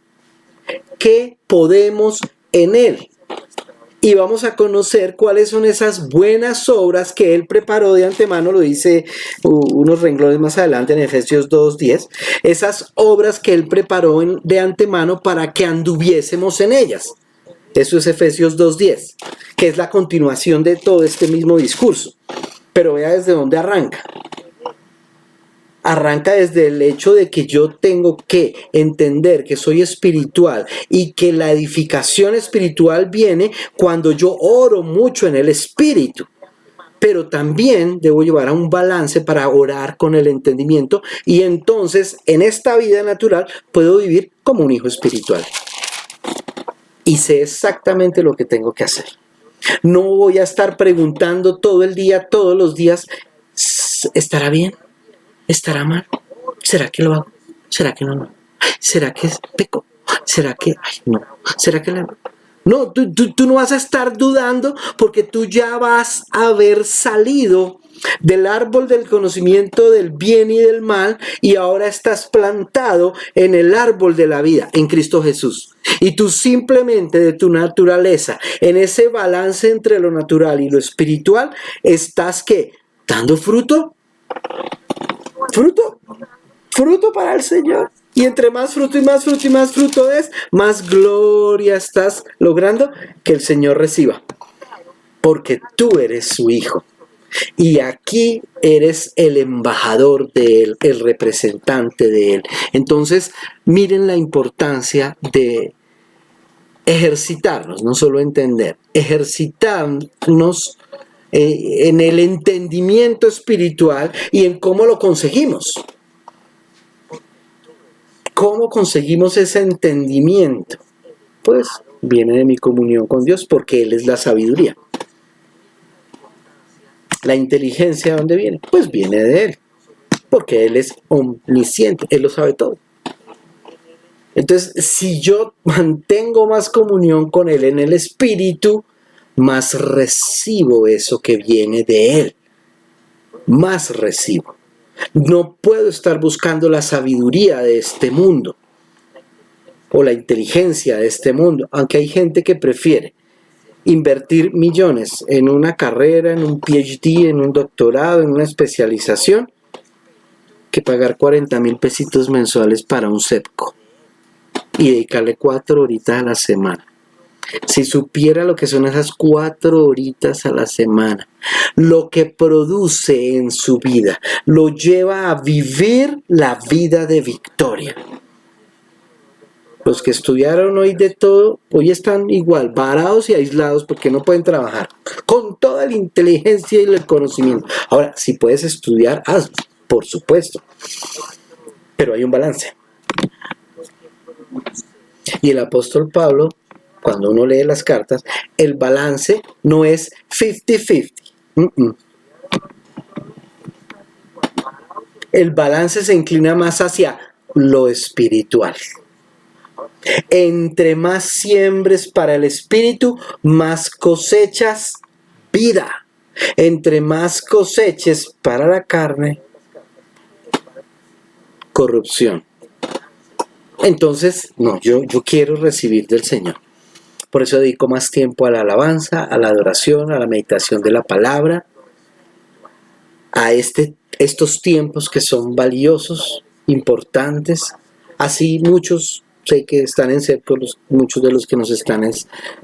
¿Qué podemos en Él? Y vamos a conocer cuáles son esas buenas obras que Él preparó de antemano, lo dice unos renglones más adelante en Efesios 2:10, esas obras que Él preparó de antemano para que anduviésemos en ellas. Eso es Efesios 2:10, que es la continuación de todo este mismo discurso. Pero vea desde dónde arranca. Arranca desde el hecho de que yo tengo que entender que soy espiritual y que la edificación espiritual viene cuando yo oro mucho en el Espíritu. Pero también debo llevar a un balance para orar con el entendimiento y entonces en esta vida natural puedo vivir como un hijo espiritual. Y sé exactamente lo que tengo que hacer. No voy a estar preguntando todo el día, todos los días, ¿estará bien? ¿Estará mal? ¿Será que lo hago? ¿Será que no lo hago? ¿Será que peco? ¿Será que no? ¿Será que no? Tú no vas a estar dudando porque tú ya vas a haber salido del árbol del conocimiento del bien y del mal y ahora estás plantado en el árbol de la vida, en Cristo Jesús. Y tú simplemente de tu naturaleza, en ese balance entre lo natural y lo espiritual, estás ¿qué? ¿Dando fruto? Fruto para el Señor. Y entre más fruto y más fruto y más fruto des, más gloria estás logrando que el Señor reciba. Porque tú eres su hijo. Y aquí eres el embajador de Él, el representante de Él. Entonces, miren la importancia ejercitarnos, no solo entender, ejercitarnos en el entendimiento espiritual y en cómo lo conseguimos. ¿Cómo conseguimos ese entendimiento? Pues viene de mi comunión con Dios, porque Él es la sabiduría. ¿La inteligencia de dónde viene? Pues viene de Él, porque Él es omnisciente, Él lo sabe todo. Entonces, si yo mantengo más comunión con Él en el Espíritu, más recibo eso que viene de Él. Más recibo. No puedo estar buscando la sabiduría de este mundo o la inteligencia de este mundo, aunque hay gente que prefiere invertir millones en una carrera, en un PhD, en un doctorado, en una especialización, que pagar 40,000 pesitos mensuales para un CEPCO y dedicarle 4 horitas a la semana. Si supiera lo que son esas 4 horitas a la semana, lo que produce en su vida, lo lleva a vivir la vida de victoria. Los que estudiaron hoy de todo, hoy están igual, varados y aislados porque no pueden trabajar, con toda la inteligencia y el conocimiento. Ahora, si puedes estudiar, hazlo, por supuesto, pero hay un balance. Y el apóstol Pablo, cuando uno lee las cartas, el balance no es 50-50. El balance se inclina más hacia lo espiritual. Entre más siembres para el espíritu, más cosechas vida. Entre más coseches para la carne, corrupción. Entonces, no, yo quiero recibir del Señor. Por eso dedico más tiempo a la alabanza, a la adoración, a la meditación de la palabra, a estos tiempos que son valiosos, importantes. Así muchos sé que están en círculos, muchos de los que nos están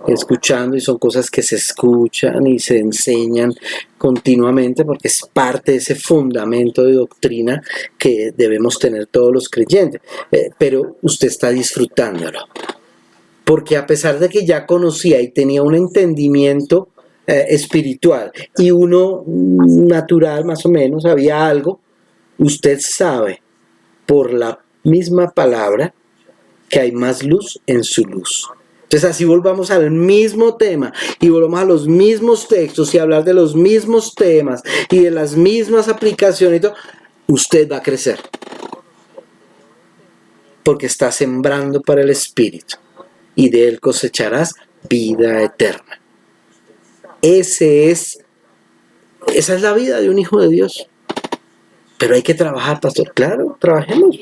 escuchando, y son cosas que se escuchan y se enseñan continuamente porque es parte de ese fundamento de doctrina que debemos tener todos los creyentes, pero usted está disfrutándolo porque a pesar de que ya conocía y tenía un entendimiento espiritual y uno natural más o menos, había algo, usted sabe por la misma palabra que hay más luz en su luz. Entonces así volvamos al mismo tema y volvamos a los mismos textos y hablar de los mismos temas y de las mismas aplicaciones y todo, usted va a crecer porque está sembrando para el espíritu y de él cosecharás vida eterna. Esa es la vida de un hijo de Dios. Pero hay que trabajar, pastor. Claro, trabajemos.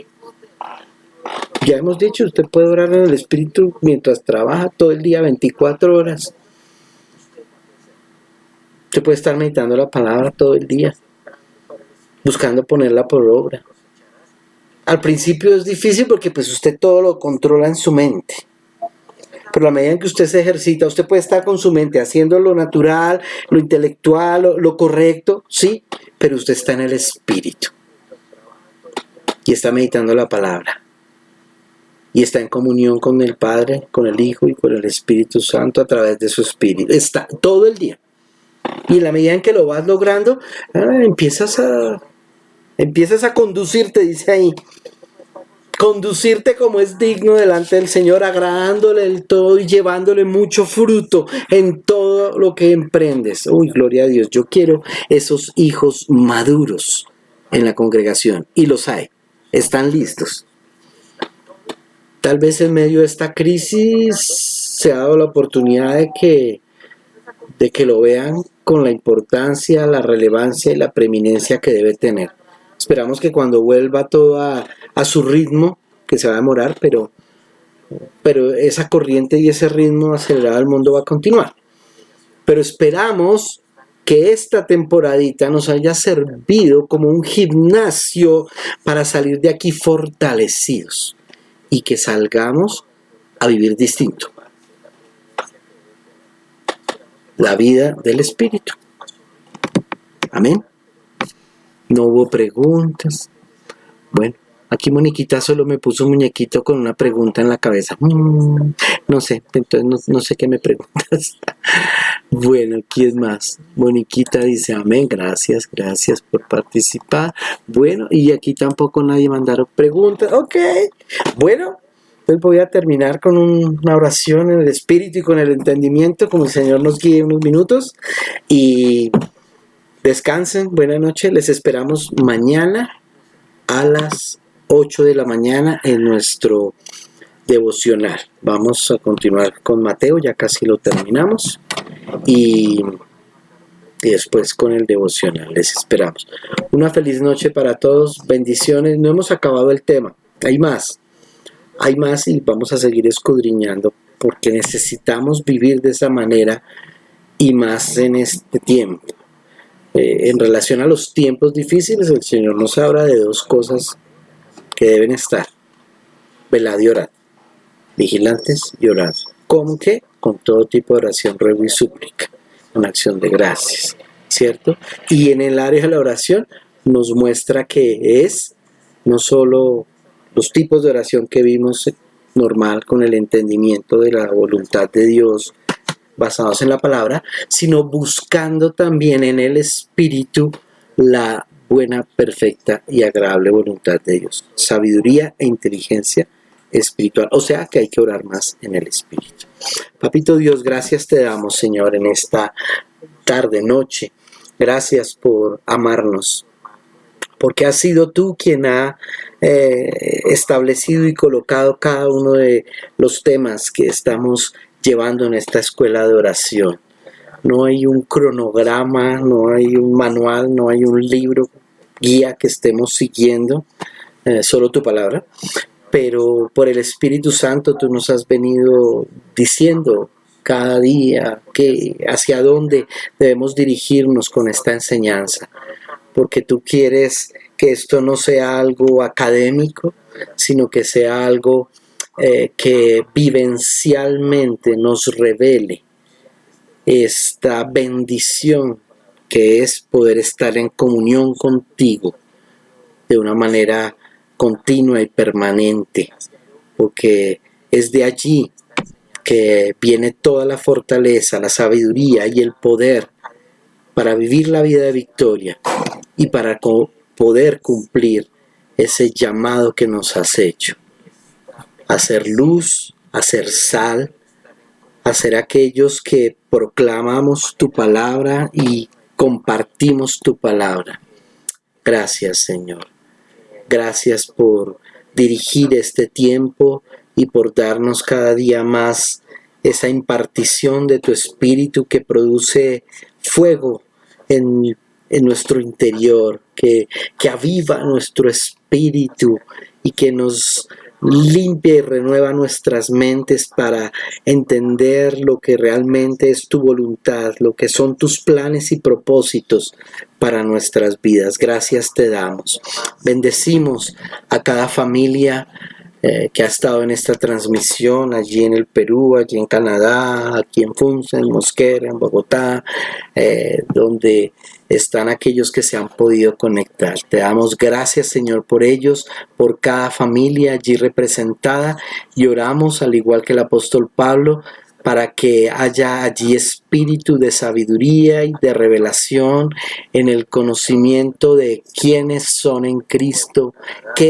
Ya hemos dicho, usted puede orar en el Espíritu mientras trabaja todo el día, 24 horas. Usted puede estar meditando la palabra todo el día, buscando ponerla por obra. Al principio es difícil porque pues usted todo lo controla en su mente. Pero a la medida en que usted se ejercita, usted puede estar con su mente haciendo lo natural, lo intelectual, lo correcto, sí, pero usted está en el Espíritu. Y está meditando la palabra. Y está en comunión con el Padre, con el Hijo y con el Espíritu Santo a través de su Espíritu. Está todo el día. Y en la medida en que lo vas logrando, empiezas a conducirte, dice ahí. Conducirte como es digno delante del Señor, agradándole el todo y llevándole mucho fruto en todo lo que emprendes. Uy, gloria a Dios. Yo quiero esos hijos maduros en la congregación. Y los hay. Están listos. Tal vez en medio de esta crisis se ha dado la oportunidad de que lo vean con la importancia, la relevancia y la preeminencia que debe tener. Esperamos que cuando vuelva todo a su ritmo, que se va a demorar, pero esa corriente y ese ritmo acelerado del mundo va a continuar. Pero esperamos que esta temporadita nos haya servido como un gimnasio para salir de aquí fortalecidos. Y que salgamos a vivir distinto. La vida del Espíritu. Amén. No hubo preguntas. Bueno, aquí Moniquita solo me puso un muñequito con una pregunta en la cabeza. No sé, entonces no sé qué me preguntas. Bueno, ¿quién más? Moniquita dice, amén, gracias por participar. Bueno, y aquí tampoco nadie mandaron preguntas. Ok, bueno, pues voy a terminar con una oración en el espíritu y con el entendimiento, como el Señor nos guíe unos minutos. Y descansen, buenas noches, les esperamos mañana a las 8 de la mañana en nuestro devocional. Vamos a continuar con Mateo, ya casi lo terminamos. Y después con el devocional. Les esperamos. Una feliz noche para todos. Bendiciones. No hemos acabado el tema. Hay más y vamos a seguir escudriñando porque necesitamos vivir de esa manera y más en este tiempo. En relación a los tiempos difíciles, el Señor nos habla de dos cosas que deben estar: velad y orad, vigilantes y orad. ¿Cómo que? Con todo tipo de oración, ruego y súplica, con acción de gracias, ¿cierto? Y en el área de la oración nos muestra que es no solo los tipos de oración que vimos normal, con el entendimiento de la voluntad de Dios, basados en la palabra, sino buscando también en el Espíritu la buena, perfecta y agradable voluntad de Dios. Sabiduría e inteligencia espiritual. O sea que hay que orar más en el Espíritu. Papito Dios, gracias te damos, Señor, en esta tarde, noche. Gracias por amarnos, porque has sido tú quien ha establecido y colocado cada uno de los temas que estamos llevando en esta escuela de oración. No hay un cronograma, no hay un manual, no hay un libro guía que estemos siguiendo, solo tu palabra, pero por el Espíritu Santo tú nos has venido diciendo cada día hacia dónde debemos dirigirnos con esta enseñanza, porque tú quieres que esto no sea algo académico, sino que sea algo que vivencialmente nos revele esta bendición que es poder estar en comunión contigo de una manera continua y permanente, porque es de allí que viene toda la fortaleza, la sabiduría y el poder para vivir la vida de victoria y para poder cumplir ese llamado que nos has hecho. Hacer luz, hacer sal, hacer aquellos que proclamamos tu palabra y compartimos tu palabra. Gracias, Señor. Gracias por dirigir este tiempo y por darnos cada día más esa impartición de tu Espíritu que produce fuego en nuestro interior, que aviva nuestro espíritu y que nos limpia y renueva nuestras mentes para entender lo que realmente es tu voluntad, lo que son tus planes y propósitos para nuestras vidas. Gracias te damos. Bendecimos a cada familia que ha estado en esta transmisión, allí en el Perú, allí en Canadá, aquí en Funza, en Mosquera, en Bogotá, donde están aquellos que se han podido conectar. Te damos gracias, Señor, por ellos, por cada familia allí representada, y oramos, al igual que el apóstol Pablo, para que haya allí espíritu de sabiduría y de revelación en el conocimiento de quiénes son en Cristo, qué